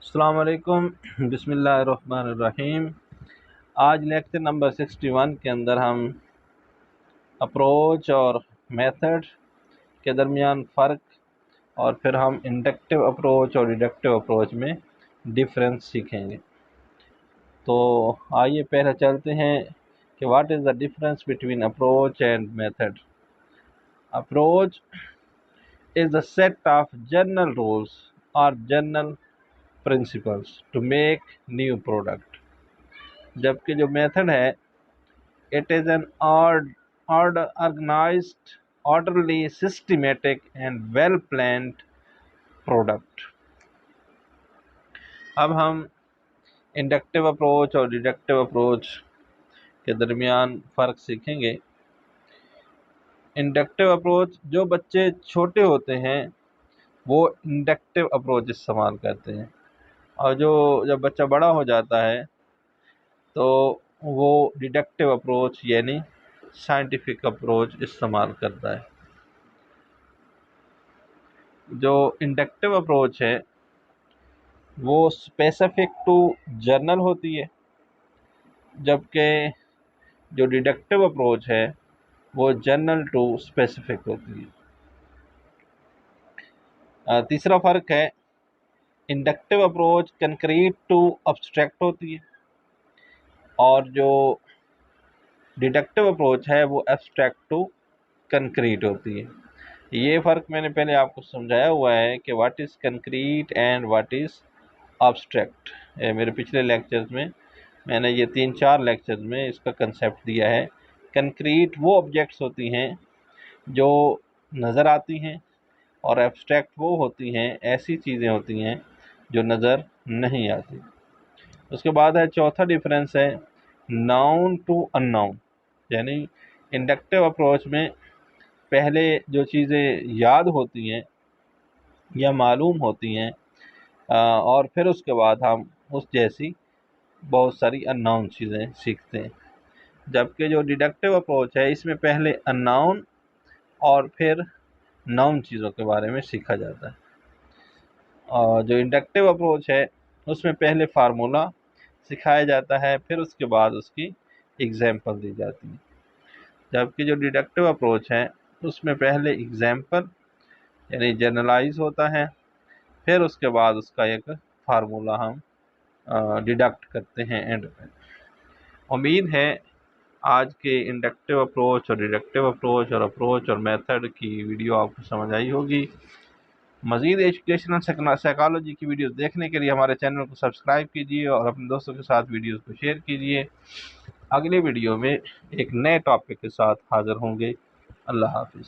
अस्सलाम वालेकुम। बिस्मिल्लाहिर्रहमानिर्रहीम। आज लेक्चर नंबर 61 के अंदर हम अप्रोच और मेथड के दरमियान फ़र्क और फिर हम इंडक्टिव अप्रोच और डिडक्टिव अप्रोच में डिफरेंस सीखेंगे। तो आइए पहले चलते हैं कि what is the difference between approach and method. Approach is the set of general rules और general principles to make new product, जबकि जो मेथड है it is an organised, orderly, systematic and well planned product. अब हम inductive approach और deductive approach के दरमियान फ़र्क सीखेंगे। इंडक्टिव अप्रोच, जो बच्चे छोटे होते हैं वो इंडक्टिव अप्रोच इस्तेमाल करते हैं, और जब बच्चा बड़ा हो जाता है तो वो डिडक्टिव अप्रोच यानी साइंटिफिक अप्रोच इस्तेमाल करता है। जो इंडक्टिव अप्रोच है वो स्पेसिफिक टू जर्नल होती है, जबकि जो डिडक्टिव अप्रोच है वो जर्नल टू स्पेसिफिक होती है। तीसरा फ़र्क है, inductive approach concrete to abstract होती है और जो डिडक्टिव अप्रोच है वो एब्स्ट्रैक्ट टू कंक्रीट होती है। ये फ़र्क मैंने पहले आपको समझाया हुआ है कि what is concrete and what is abstract. मेरे पिछले लेक्चर्स में मैंने ये 3-4 लेक्चर्स में इसका कंसेप्ट दिया है। कंक्रीट वो ऑब्जेक्ट्स होती हैं जो नज़र आती हैं, और एब्स्ट्रैक्ट वो होती हैं, ऐसी चीज़ें होती हैं जो नज़र नहीं आती। उसके बाद है चौथा डिफरेंस है नाउन टू अननाउन, यानी इंडक्टिव अप्रोच में पहले जो चीज़ें याद होती हैं या मालूम होती हैं और फिर उसके बाद हम उस जैसी बहुत सारी अननाउन चीज़ें सीखते हैं, जबकि जो डिडक्टिव अप्रोच है इसमें पहले अननाउन और फिर नाउन चीज़ों के बारे में सीखा जाता है। और जो इंडक्टिव अप्रोच है उसमें पहले फार्मूला सिखाया जाता है, फिर उसके बाद उसकी एग्जाम्पल दी जाती है, जबकि जो डिडक्टिव अप्रोच है उसमें पहले एग्जाम्पल यानी जनरलाइज होता है, फिर उसके बाद उसका एक फार्मूला हम डिडक्ट करते हैं एंड में। उम्मीद है आज के इंडक्टिव अप्रोच और डिडक्टिव अप्रोच और मेथड की वीडियो आपको समझ आई होगी। मज़ीद एजुकेशनल साइकोलॉजी की वीडियोस देखने के लिए हमारे चैनल को सब्सक्राइब कीजिए और अपने दोस्तों के साथ वीडियोस को शेयर कीजिए। अगले वीडियो में एक नए टॉपिक के साथ हाज़िर होंगे। अल्लाह हाफिज़।